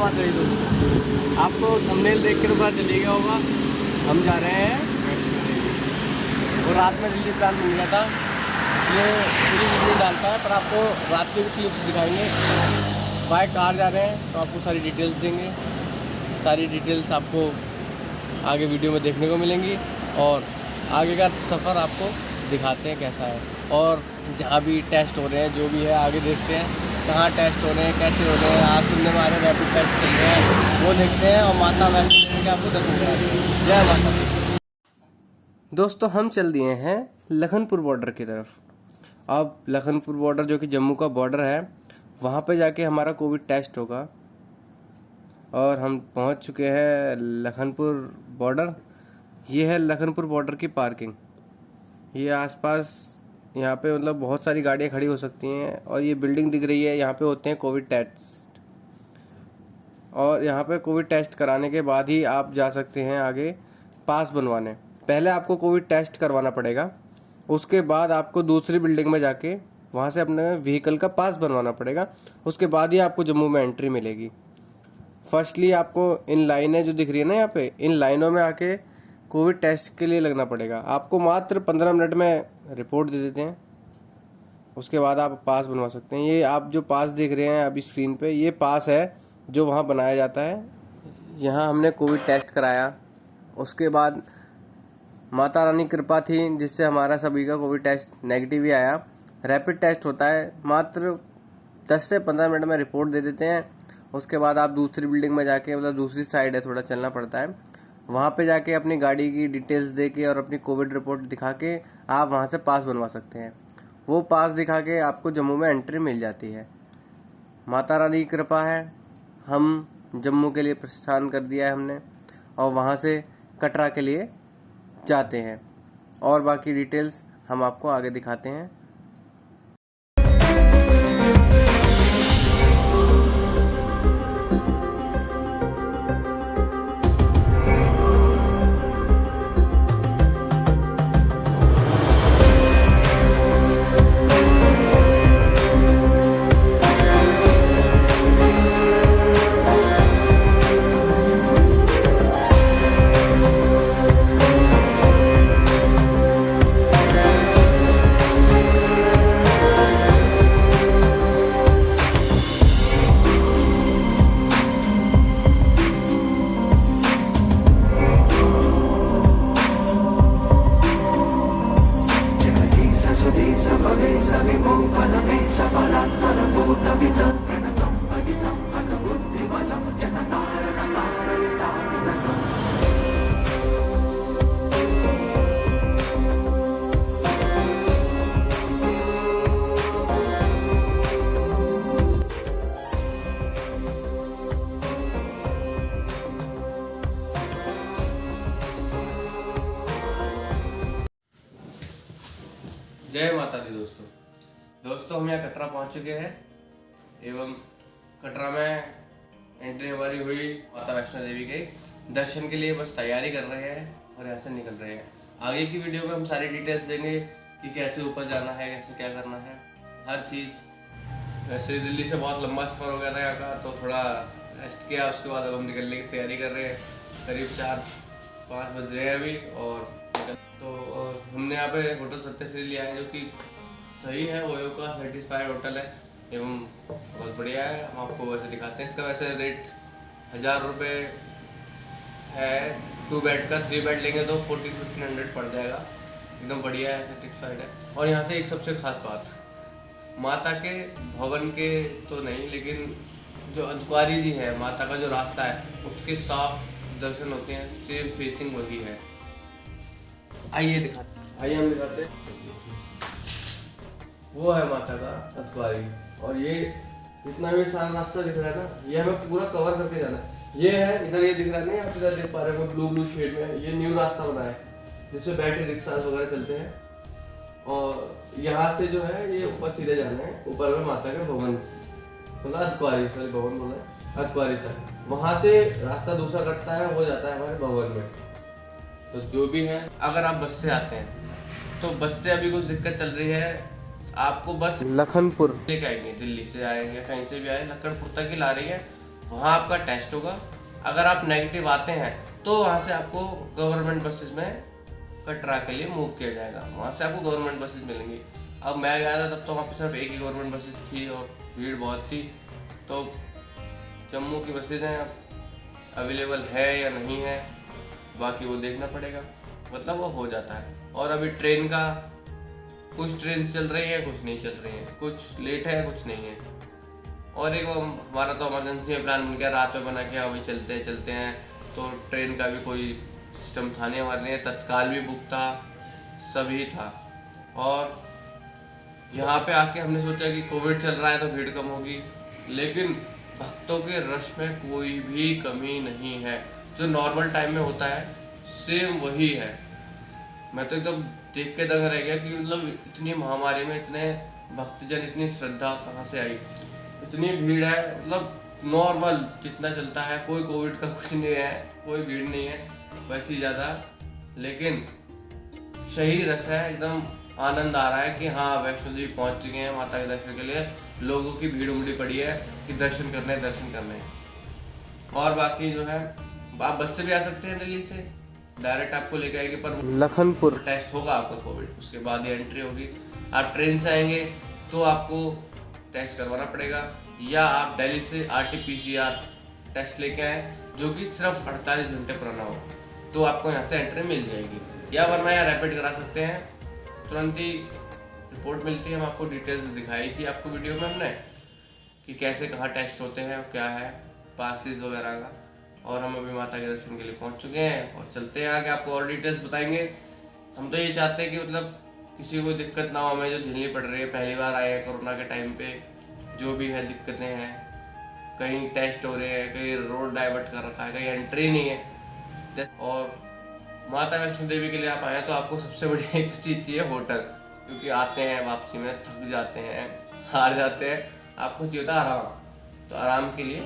माता दी दोस्तों, आपको थंबनेल देख कर पता चल गया होगा हम जा रहे हैं और रात में जल्दी प्लान मिल गया था, इसलिए पूरी वीडियो डालता है, पर आपको रात के भी क्लिप्स दिखाएंगे। बाय कार जा रहे हैं तो आपको सारी डिटेल्स देंगे, सारी डिटेल्स आपको आगे वीडियो में देखने को मिलेंगी और आगे का सफ़र आपको दिखाते हैं कैसा है। और जहाँ भी टेस्ट हो रहे हैं, जो भी है आगे देखते हैं कहाँ टेस्ट हो रहे हैं, कैसे हो रहे हैं। आज सुनने में आ रहे हैं रैपिड टेस्ट चल रहे हैं, वो देखते हैं और माता वैष्णो देवी के आपको दर्शन कराते हैं। जय माता दी। दोस्तों, हम चल दिए हैं लखनपुर बॉर्डर की तरफ। अब लखनपुर बॉर्डर जो कि जम्मू का बॉर्डर है, वहाँ पे जाके हमारा कोविड टेस्ट होगा और हम पहुँच चुके हैं लखनपुर बॉर्डर। ये है लखनपुर बॉर्डर की पार्किंग। ये आसपास यहाँ पे मतलब बहुत सारी गाड़ियाँ खड़ी हो सकती हैं और ये बिल्डिंग दिख रही है, यहाँ पे होते हैं कोविड टेस्ट। और यहाँ पे कोविड टेस्ट कराने के बाद ही आप जा सकते हैं आगे पास बनवाने। पहले आपको कोविड टेस्ट करवाना पड़ेगा, उसके बाद आपको दूसरी बिल्डिंग में जाके वहाँ से अपने व्हीकल का पास बनवाना पड़ेगा, उसके बाद ही आपको जम्मू में एंट्री मिलेगी। फर्स्टली आपको इन लाइनें जो दिख रही है ना, यहाँ पे इन लाइनों में आके कोविड टेस्ट के लिए लगना पड़ेगा। आपको मात्र 15 मिनट में रिपोर्ट दे देते हैं, उसके बाद आप पास बनवा सकते हैं। ये आप जो पास देख रहे हैं अभी स्क्रीन पे, ये पास है जो वहाँ बनाया जाता है। यहाँ हमने कोविड टेस्ट कराया, उसके बाद माता रानी कृपा थी जिससे हमारा सभी का कोविड टेस्ट नेगेटिव ही आया। रैपिड टेस्ट होता है, मात्र 10 से 15 मिनट में रिपोर्ट दे देते हैं। उसके बाद आप दूसरी बिल्डिंग में जाके, मतलब दूसरी साइड है, थोड़ा चलना पड़ता है, वहाँ पे जाके अपनी गाड़ी की डिटेल्स दे के और अपनी कोविड रिपोर्ट दिखा के आप वहाँ से पास बनवा सकते हैं। वो पास दिखा के आपको जम्मू में एंट्री मिल जाती है। माता रानी की कृपा है, हम जम्मू के लिए प्रस्थान कर दिया है हमने और वहाँ से कटरा के लिए जाते हैं और बाकी डिटेल्स हम आपको आगे दिखाते हैं। जय माता दी दोस्तों हम यहाँ कटरा पहुँच चुके हैं एवं कटरा में एंट्री हमारी हुई माता वैष्णो देवी के दर्शन के लिए। बस तैयारी कर रहे हैं और यहाँ से निकल रहे हैं। आगे की वीडियो में हम सारी डिटेल्स देंगे कि कैसे ऊपर जाना है, कैसे क्या करना है, हर चीज़। वैसे दिल्ली से बहुत लंबा सफ़र हो गया था यहाँ का, तो थोड़ा रेस्ट किया, उसके बाद अब हम निकलने की तैयारी कर रहे हैं। करीब 4-5 बज रहे हैं अभी। और तो हमने यहाँ पे होटल सत्यश्री लिया है, जो कि सही है, ओयो का सर्टिफाइड होटल है एवं बहुत बढ़िया है। हम आपको वैसे दिखाते हैं। इसका वैसे रेट 1000 रुपये है 2 बेड का। 3 बेड लेंगे तो 1400-1500 पड़ जाएगा। एकदम बढ़िया है, सर्टिफाइड है। और यहाँ से एक सबसे खास बात, माता के भवन के तो नहीं, लेकिन जो अद्वारी जी है, माता का जो रास्ता है, उसके साफ दर्शन होते हैं। सेम फेसिंग वही है। आइए हम दिखाते हैं। वो है माता का अद्वारी, और ये जितना भी सारा रास्ता दिख रहा है ना, ये हमें पूरा कवर करके जाना है। ये है इधर, ये दिख रहा नहीं, आप इधर देख पा रहे हो ब्लू शेड में, ये न्यू रास्ता बना है जिसमें बैटरी रिक्शा वगैरह चलते हैं। और यहाँ से जो है ये ऊपर सीधे जाना है, ऊपर में माता के भवन, मतलब अद्वारी, सॉरी भवन बोला है, अद्वारी तक। वहाँ से रास्ता दूसरा कटता है, वो जाता है हमारे भवन में। तो जो भी है, अगर आप बस से आते हैं तो बस से अभी कुछ दिक्कत चल रही है, आपको बस लखनपुर लेके आएंगे, दिल्ली से आएंगे, कहीं से भी आए, लखनपुर तक ही ला रही है। वहाँ आपका टेस्ट होगा। अगर आप नेगेटिव आते हैं तो वहाँ से आपको गवर्नमेंट बसेस में कटरा के लिए मूव किया जाएगा। वहाँ से आपको गवर्नमेंट बसेस मिलेंगी। अब मैं गया था तब तो वहाँ पे सिर्फ एक ही गवर्नमेंट बसेस थी और भीड़ बहुत थी। तो जम्मू की बसेज हैं, अवेलेबल है या नहीं है, बाकी वो देखना पड़ेगा। मतलब वो हो जाता है। और अभी ट्रेन का, कुछ ट्रेन चल रही है, कुछ नहीं चल रही है, कुछ लेट है, कुछ नहीं है। और एक हमारा तो इमरजेंसी में प्लान बन गया, रात में बना के हाँ भाई चलते हैं। तो ट्रेन का भी कोई सिस्टम था नहीं हमारे लिए, तत्काल भी बुक था, सभी था। और यहाँ पे आके हमने सोचा कि कोविड चल रहा है तो भीड़ कम होगी, लेकिन भक्तों के रश में कोई भी कमी नहीं है। जो नॉर्मल टाइम में होता है सेम वही है। मैं तो एकदम देख के दंग रह गया कि मतलब इतनी महामारी में इतने भक्तजन, इतनी श्रद्धा कहाँ से आई, इतनी भीड़ है। मतलब नॉर्मल जितना चलता है, कोई कोविड का कुछ नहीं है, कोई भीड़ नहीं है, वैसी ज़्यादा, लेकिन सही रस है। एकदम आनंद आ रहा है कि हाँ वैष्णो देवी पहुँच चुके हैं माता के दर्शन के लिए। लोगों की भीड़ उमड़ी पड़ी है कि दर्शन करने। और बाकी जो है, आप बस से भी आ सकते हैं दिल्ली से, डायरेक्ट आपको लेके आएंगे, पर लखनपुर टेस्ट होगा आपका कोविड, उसके बाद ही एंट्री होगी। आप ट्रेन से आएंगे तो आपको टेस्ट करवाना पड़ेगा, या आप दिल्ली से RT-PCR टेस्ट लेके आए, जो कि सिर्फ 48 घंटे पुराना हो, तो आपको यहाँ से एंट्री मिल जाएगी। या वरना यहाँ रैपिड करा सकते हैं, तुरंत ही रिपोर्ट मिलती है। हम आपको डिटेल्स दिखाई थी आपको वीडियो में हमने, कि कैसे कहाँ टेस्ट होते हैं, क्या है पासेस वगैरह का। और हम अभी माता के दर्शन के लिए पहुंच चुके हैं और चलते हैं आगे, आपको और डिटेल्स बताएंगे। हम तो ये चाहते हैं कि मतलब किसी को दिक्कत ना हो, हमें जो झेलनी पड़ रही है, पहली बार आए हैं कोरोना के टाइम पे, जो भी है दिक्कतें हैं, कहीं टेस्ट हो रहे हैं, कहीं रोड डाइवर्ट कर रखा है, कहीं एंट्री नहीं है। और माता वैष्णो देवी के लिए आप आए तो आपको सबसे बड़ी एक चीज़ चाहिए, होटल। क्योंकि आते हैं वापसी में थक जाते हैं, हार जाते हैं, आपको चाहिए होता आराम। तो आराम के लिए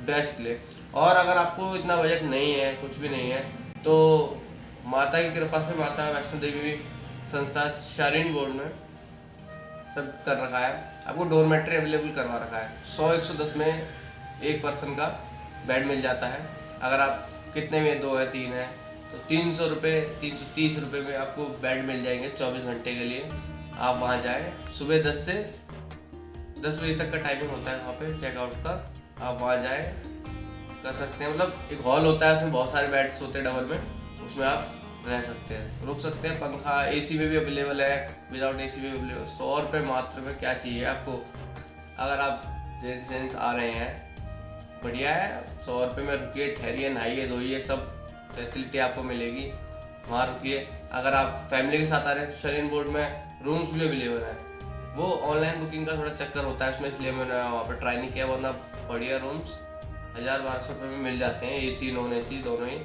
बेस्ट ले। और अगर आपको इतना बजट नहीं है, कुछ भी नहीं है, तो माता की कृपा से माता वैष्णो देवी संस्था शारीन बोर्ड में सब कर रखा है, आपको डोरमेट्री अवेलेबल करवा रखा है। 100-110 में एक पर्सन का बेड मिल जाता है। अगर आप कितने में 2 है 3 है तो 300 रुपये, 330 रुपये में आपको बेड मिल जाएंगे 24 घंटे के लिए। आप वहाँ जाएँ, सुबह 10 बजे तक का टाइमिंग होता है वहाँ पे चेकआउट का। आप वहाँ जाएँ, कर सकते हैं। मतलब एक हॉल होता है, उसमें बहुत सारे बेड्स होते हैं डबल में, उसमें आप रह सकते हैं, रुक सकते हैं। पंखा AC में भी अवेलेबल है, विदाउट AC में भी अवेलेबल। 100 रुपये मात्र में क्या चाहिए आपको। अगर आप जेंट्स आ रहे हैं, बढ़िया है, 100 रुपये में रुकिए, ठहरिए, नहाइए, धोइए, सब फैसिलिटी आपको मिलेगी, वहाँ रुकिए। अगर आप फैमिली के साथ आ रहे हैं, शरीन बोर्ड में रूम्स भी अवेलेबल है। वो ऑनलाइन बुकिंग का थोड़ा चक्कर होता है उसमें, इसलिए मैंने वहाँ पर ट्राई नहीं किया, वरना बढ़िया रूम्स 1000-1200 रुपये में मिल जाते हैं, AC नॉन AC दोनों ही।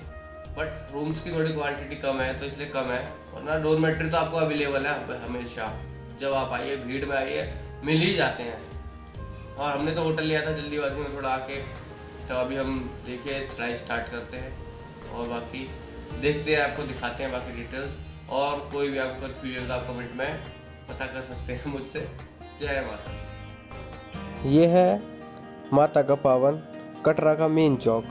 बट रूम्स की थोड़ी क्वांटिटी कम है तो इसलिए कम है, वरना डोरमेट्री तो आपको अवेलेबल है हमेशा। जब आप आइए, भीड़ में आइए, मिल ही जाते हैं। और हमने तो होटल लिया था जल्दीबाजी में थोड़ा आके, तो अभी हम देखिए चढ़ाई स्टार्ट करते हैं और बाकी देखते हैं, आपको दिखाते हैं बाकी डिटेल्स। और कोई भी आपको कन्फ्यूजन का आप कमेंट में पता कर सकते हैं मुझसे। जय माता। ये है माता का पावन कटरा का मेन चौक,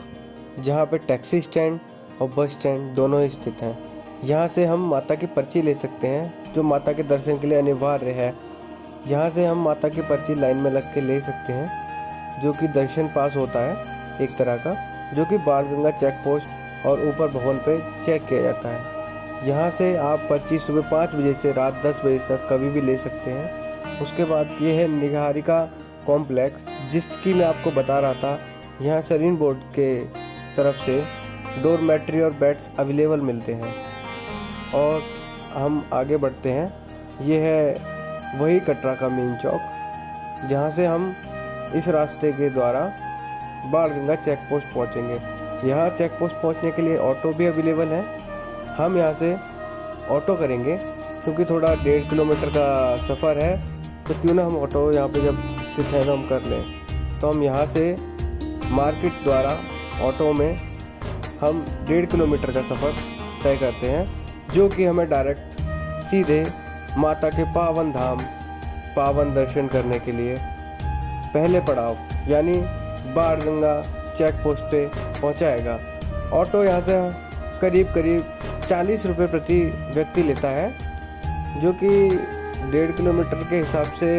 जहाँ पे टैक्सी स्टैंड और बस स्टैंड दोनों स्थित हैं। यहाँ से हम माता की पर्ची ले सकते हैं, जो माता के दर्शन के लिए अनिवार्य है। यहाँ से हम माता की पर्ची लाइन में लग के ले सकते हैं, जो कि दर्शन पास होता है एक तरह का, जो कि बाणगंगा चेक पोस्ट और ऊपर भवन पे चेक किया जाता है। यहाँ से आप पर्ची सुबह 5 बजे से रात 10 बजे तक कभी भी ले सकते हैं। उसके बाद ये है निहारिका कॉम्प्लेक्स, जिसकी मैं आपको बता रहा था। यहाँ सरीन बोर्ड के तरफ से डोरमेट्री और बेड्स अवेलेबल मिलते हैं। और हम आगे बढ़ते हैं। ये है वही कटरा का मेन चौक, जहाँ से हम इस रास्ते के द्वारा बाणगंगा चेक पोस्ट पहुँचेंगे। यहाँ चेक पोस्ट पहुँचने के लिए ऑटो भी अवेलेबल है। हम यहाँ से ऑटो करेंगे, क्योंकि थोड़ा 1.5 किलोमीटर का सफ़र है, तो क्यों ना हम ऑटो यहाँ पे जब स्थित है तो हम कर लें। तो हम यहाँ से मार्केट द्वारा ऑटो में हम 1.5 किलोमीटर का सफ़र तय करते हैं, जो कि हमें डायरेक्ट सीधे माता के पावन धाम, पावन दर्शन करने के लिए पहले पड़ाव यानी बाणगंगा चेक पोस्ट पे पहुँचाएगा। ऑटो यहाँ से करीब 40 रुपये प्रति व्यक्ति लेता है, जो कि 1.5 किलोमीटर के हिसाब से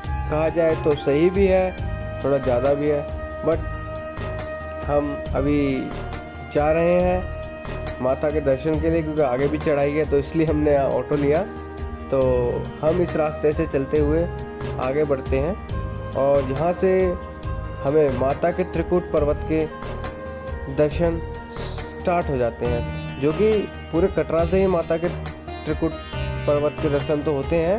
कहा जाए तो सही भी है, थोड़ा ज़्यादा भी है। बट हम अभी जा रहे हैं माता के दर्शन के लिए, क्योंकि आगे भी चढ़ाई है, तो इसलिए हमने ऑटो लिया। तो हम इस रास्ते से चलते हुए आगे बढ़ते हैं और यहाँ से हमें माता के त्रिकुट पर्वत के दर्शन स्टार्ट हो जाते हैं, जो कि पूरे कटरा से ही माता के त्रिकुट पर्वत के दर्शन तो होते हैं,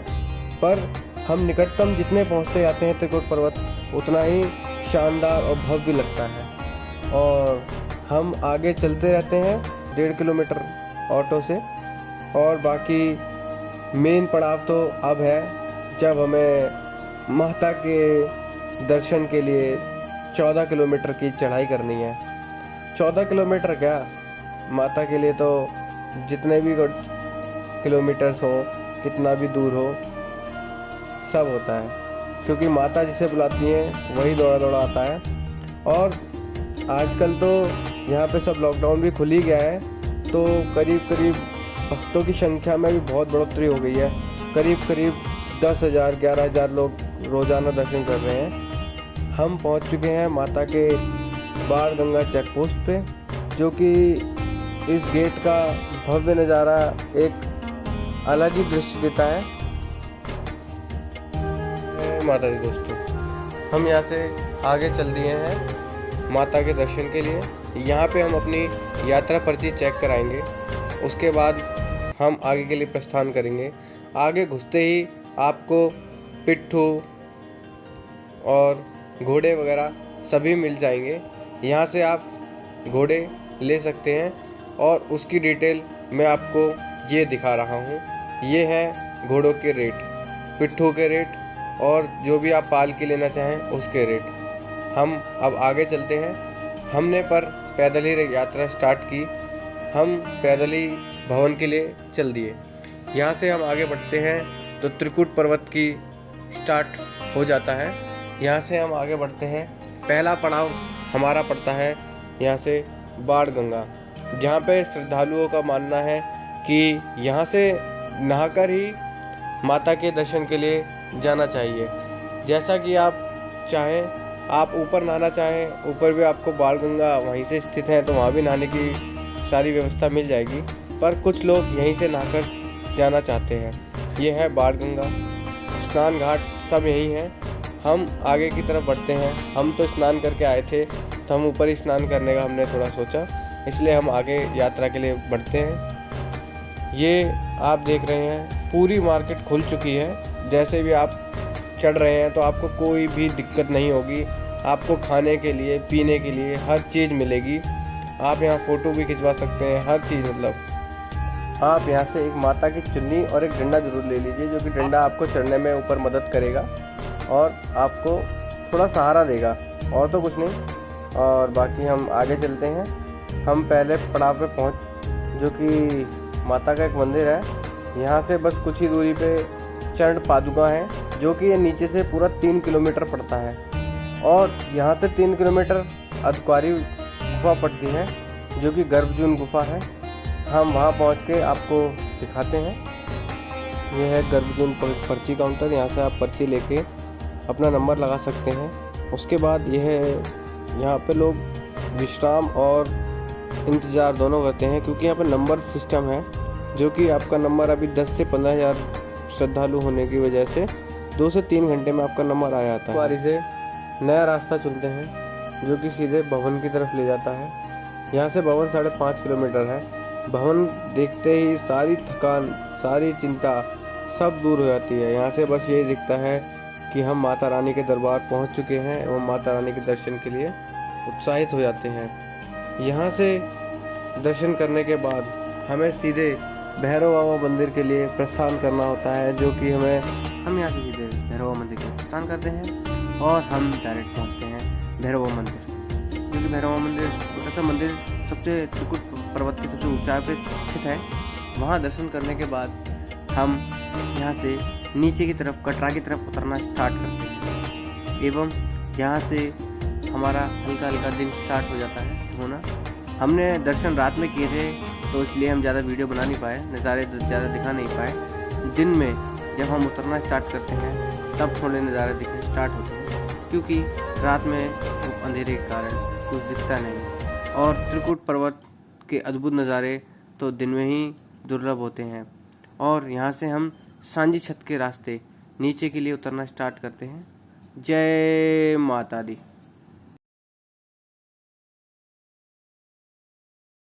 पर हम निकटतम जितने पहुँचते जाते हैं त्रिकुट पर्वत, उतना ही शानदार और भव्य लगता है। और हम आगे चलते रहते हैं 1.5 किलोमीटर ऑटो से। और बाकी मेन पड़ाव तो अब है, जब हमें माता के दर्शन के लिए 14 किलोमीटर की चढ़ाई करनी है। 14 किलोमीटर क्या, माता के लिए तो जितने भी किलोमीटर्स हो, कितना भी दूर हो, सब होता है, क्योंकि माता जिसे बुलाती है वही दौड़ा दौड़ा आता है। और आजकल तो यहाँ पे सब लॉकडाउन भी खुल ही गया है, तो करीब भक्तों की संख्या में भी बहुत बढ़ोतरी हो गई है। करीब 10,000 11,000 लोग रोज़ाना दर्शन कर रहे हैं। हम पहुँच चुके हैं माता के बाणगंगा चेक पोस्ट पे, जो कि इस गेट का भव्य नज़ारा एक अलग ही दृश्य देता है। माता जी दोस्तों, हम यहाँ से आगे चल दिए हैं माता के दर्शन के लिए। यहाँ पे हम अपनी यात्रा पर्ची चेक कराएंगे, उसके बाद हम आगे के लिए प्रस्थान करेंगे। आगे घुसते ही आपको पिट्ठू और घोड़े वगैरह सभी मिल जाएंगे। यहाँ से आप घोड़े ले सकते हैं और उसकी डिटेल मैं आपको ये दिखा रहा हूँ। ये हैं घोड़ों के रेट, पिट्ठू के रेट, और जो भी आप पाल के लेना चाहें उसके रेट। हम अब आगे चलते हैं। हमने पर पैदल ही यात्रा स्टार्ट की, हम पैदल ही भवन के लिए चल दिए। यहाँ से हम आगे बढ़ते हैं तो त्रिकुट पर्वत की स्टार्ट हो जाता है। यहाँ से हम आगे बढ़ते हैं। पहला पड़ाव हमारा पड़ता है यहाँ से बाणगंगा, जहाँ पे श्रद्धालुओं का मानना है कि यहाँ से नहाकर ही माता के दर्शन के लिए जाना चाहिए। जैसा कि आप चाहें, आप ऊपर नहाना चाहें, ऊपर भी आपको बाणगंगा वहीं से स्थित है, तो वहाँ भी नहाने की सारी व्यवस्था मिल जाएगी, पर कुछ लोग यहीं से नहाकर जाना चाहते हैं। ये है बाणगंगा, स्नान घाट सब यहीं हैं। हम आगे की तरफ बढ़ते हैं। हम तो स्नान करके आए थे, तो हम ऊपर ही स्नान करने का हमने थोड़ा सोचा, इसलिए हम आगे यात्रा के लिए बढ़ते हैं। ये आप देख रहे हैं पूरी मार्केट खुल चुकी है। जैसे भी आप चढ़ रहे हैं तो आपको कोई भी दिक्कत नहीं होगी। आपको खाने के लिए, पीने के लिए हर चीज़ मिलेगी। आप यहाँ फ़ोटो भी खिंचवा सकते हैं, हर चीज़ मतलब। आप यहाँ से एक माता की चुन्नी और एक डंडा ज़रूर ले लीजिए, जो कि डंडा आपको चढ़ने में ऊपर मदद करेगा और आपको थोड़ा सहारा देगा, और तो कुछ नहीं। और बाकी हम आगे चलते हैं। हम पहले पड़ाव पे पहुँच, जो कि माता का एक मंदिर है। यहाँ से बस कुछ ही दूरी पे चरण पादुका है, जो कि ये नीचे से पूरा 3 किलोमीटर पड़ता है। और यहाँ से 3 किलोमीटर अर्धकुंवारी गुफा पड़ती है, जो कि गर्भजून गुफा है। हम वहाँ पहुँच के आपको दिखाते हैं। यह है गर्भजून पर्ची काउंटर। यहाँ से आप पर्ची लेके अपना नंबर लगा सकते हैं। उसके बाद यहाँ पे लोग विश्राम और इंतज़ार दोनों करते हैं, क्योंकि यहाँ पे नंबर सिस्टम है, जो कि आपका नंबर अभी 10 से 15,000 श्रद्धालु होने की वजह से 2 से 3 घंटे में आपका नंबर आ जाता है। बारी से नया रास्ता चुनते हैं, जो कि सीधे भवन की तरफ ले जाता है। यहाँ से भवन 5.5 किलोमीटर है। भवन देखते ही सारी थकान, सारी चिंता सब दूर हो जाती है। यहाँ से बस यही दिखता है कि हम माता रानी के दरबार पहुँच चुके हैं एवं माता रानी के दर्शन के लिए उत्साहित हो जाते हैं। यहाँ से दर्शन करने के बाद हमें सीधे भैरव बाबा मंदिर के लिए प्रस्थान करना होता है, जो कि हम यहाँ से सीधे भैरव बाबा मंदिर के लिए प्रस्थान करते हैं और हम डायरेक्ट पहुँचते हैं भैरव बाबा मंदिर। क्योंकि भैरव बाबा मंदिर ऐसा मंदिर सबसे त्रिकुट पर्वत की सबसे ऊंचाई पे स्थित है। वहाँ दर्शन करने के बाद हम यहाँ से नीचे की तरफ कटरा की तरफ उतरना स्टार्ट करते हैं, एवं यहाँ से हमारा हल्का हल्का दिन स्टार्ट हो जाता है होना। हमने दर्शन रात में किए थे, तो इसलिए हम ज़्यादा वीडियो बना नहीं पाए, नज़ारे ज़्यादा दिखा नहीं पाए। दिन में जब हम उतरना स्टार्ट करते हैं तब थोड़े नज़ारे दिखने स्टार्ट होते हैं, क्योंकि रात में अंधेरे के कारण कुछ दिखता नहीं। और त्रिकुट पर्वत के अद्भुत नज़ारे तो दिन में ही दुर्लभ होते हैं। और यहाँ से हम सांझी छत के रास्ते नीचे के लिए उतरना स्टार्ट करते हैं। जय माता दी।